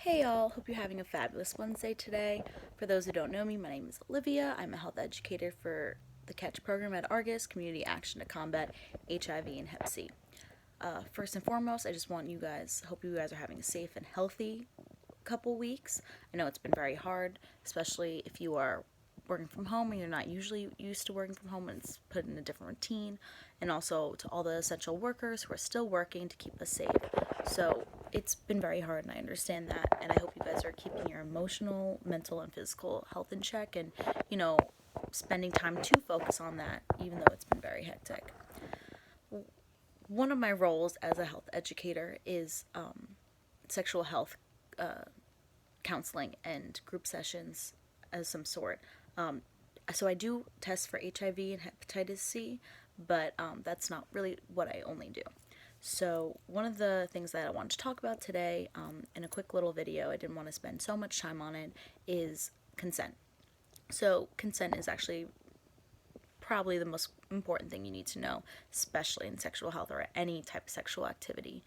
Hey y'all, hope you're having a fabulous Wednesday today. For those who don't know me, my name is Olivia. I'm a health educator for the CATCH program at Argus, Community Action to Combat HIV and Hep C. First and foremost, I just want hope you guys are having a safe and healthy couple weeks. I know it's been very hard, especially if you are working from home and you're not usually used to working from home and it's put in a different routine, and also to all the essential workers who are still working to keep us safe. So it's been very hard, and I understand that, and I hope you guys are keeping your emotional, mental, and physical health in check, and spending time to focus on that, even though it's been very hectic. One of my roles as a health educator is sexual health counseling and group sessions of some sort. Um, so I do test for HIV and hepatitis C, but that's not really what I only do. So one of the things that I wanted to talk about today, in a quick little video, I didn't want to spend so much time on it, is consent. So consent is actually probably the most important thing you need to know, especially in sexual health or any type of sexual activity.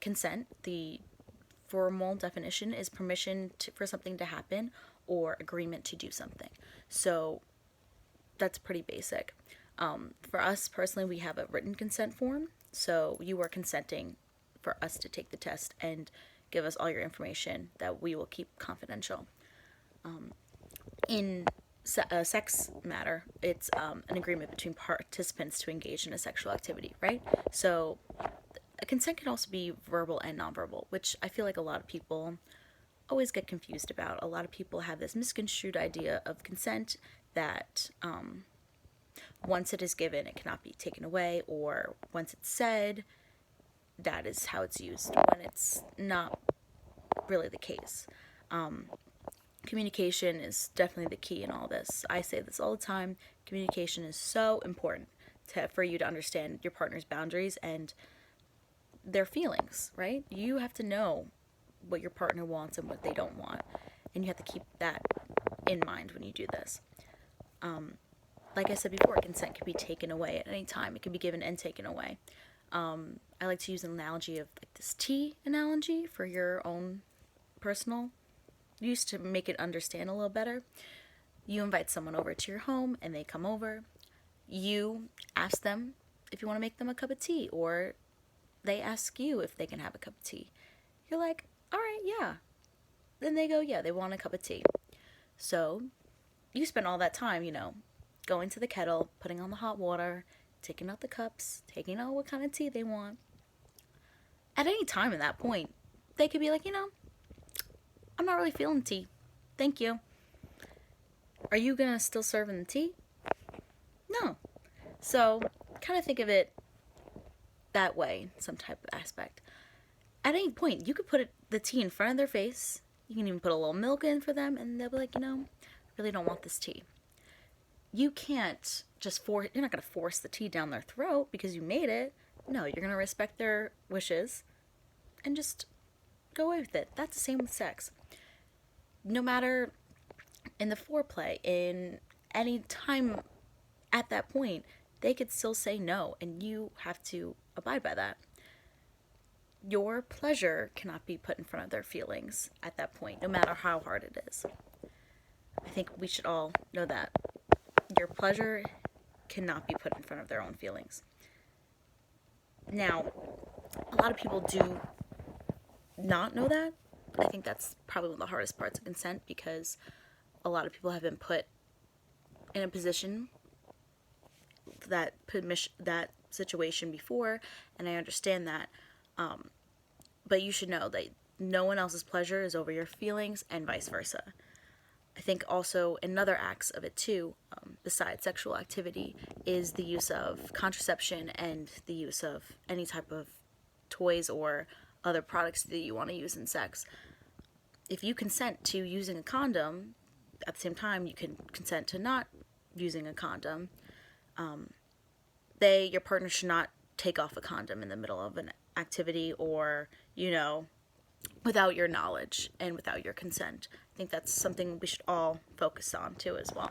Consent, the formal definition, is permission for something to happen or agreement to do something. So that's pretty basic. For us personally, we have a written consent form. So you are consenting for us to take the test and give us all your information that we will keep confidential. In a sex matter, it's an agreement between participants to engage in a sexual activity, right? So a consent can also be verbal and nonverbal, which I feel like a lot of people always get confused about. A lot of people have this misconstrued idea of consent that once it is given, it cannot be taken away, or once it's said, that is how it's used, when it's not really the case. Communication is definitely the key in all this. I say this all the time. Communication is so important for you to understand your partner's boundaries and their feelings, right? You have to know what your partner wants and what they don't want, and you have to keep that in mind when you do this. Like I said before, consent can be taken away at any time. It can be given and taken away. I like to use an analogy of like this tea analogy for your own personal use to make it understand a little better. You invite someone over to your home and they come over. You ask them if you want to make them a cup of tea, or they ask you if they can have a cup of tea. You're like, all right, yeah. Then they go, yeah, they want a cup of tea. So you spend all that time, going to the kettle, putting on the hot water, taking out the cups, taking out what kind of tea they want. At any time in that point, they could be like, I'm not really feeling tea. Thank you. Are you gonna still serve in the tea? No. So, kind of think of it that way, some type of aspect. At any point, you could put the tea in front of their face. You can even put a little milk in for them, and they'll be like, I really don't want this tea. You can't you're not going to force the tea down their throat because you made it. No, you're going to respect their wishes and just go away with it. That's the same with sex. No matter in the foreplay, in any time at that point, they could still say no, and you have to abide by that. Your pleasure cannot be put in front of their feelings at that point, no matter how hard it is. I think we should all know that. Your pleasure cannot be put in front of their own feelings. Now, a lot of people do not know that. I think that's probably one of the hardest parts of consent, because a lot of people have been put in a position that situation before, and I understand that. But you should know that no one else's pleasure is over your feelings, and vice versa. I think also another aspect of it too, besides sexual activity, is the use of contraception and the use of any type of toys or other products that you want to use in sex. If you consent to using a condom, at the same time you can consent to not using a condom. Your partner should not take off a condom in the middle of an activity, or without your knowledge and without your consent. I think that's something we should all focus on too as well.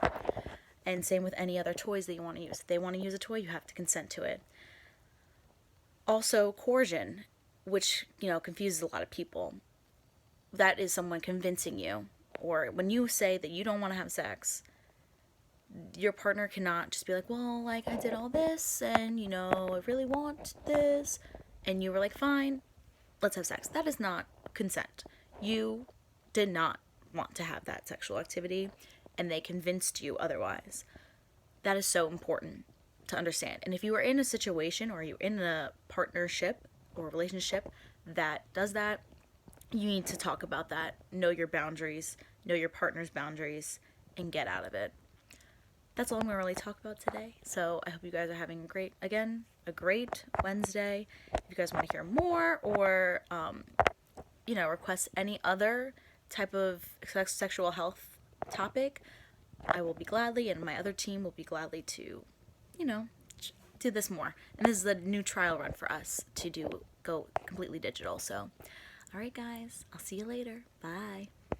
And same with any other toys that you want to use. If they want to use a toy, you have to consent to it. Also, coercion, which, confuses a lot of people. that is someone convincing you, or when you say that you don't want to have sex, your partner cannot just be like, well, like, I did all this and, you know, I really want this, and you were like, fine, let's have sex. That is not consent. You did not want to have that sexual activity, and they convinced you otherwise. That is so important to understand. And if you are in a situation, or you're in a partnership or relationship that does that, you need to talk about that, know your boundaries, know your partner's boundaries, and get out of it. That's all I'm going to really talk about today. So I hope you guys are having a great Wednesday. If you guys want to hear more, or, request any other type of sexual health topic, I will be gladly, and my other team will be gladly to, do this more. And this is a new trial run for us to go completely digital. So, all right, guys, I'll see you later. Bye.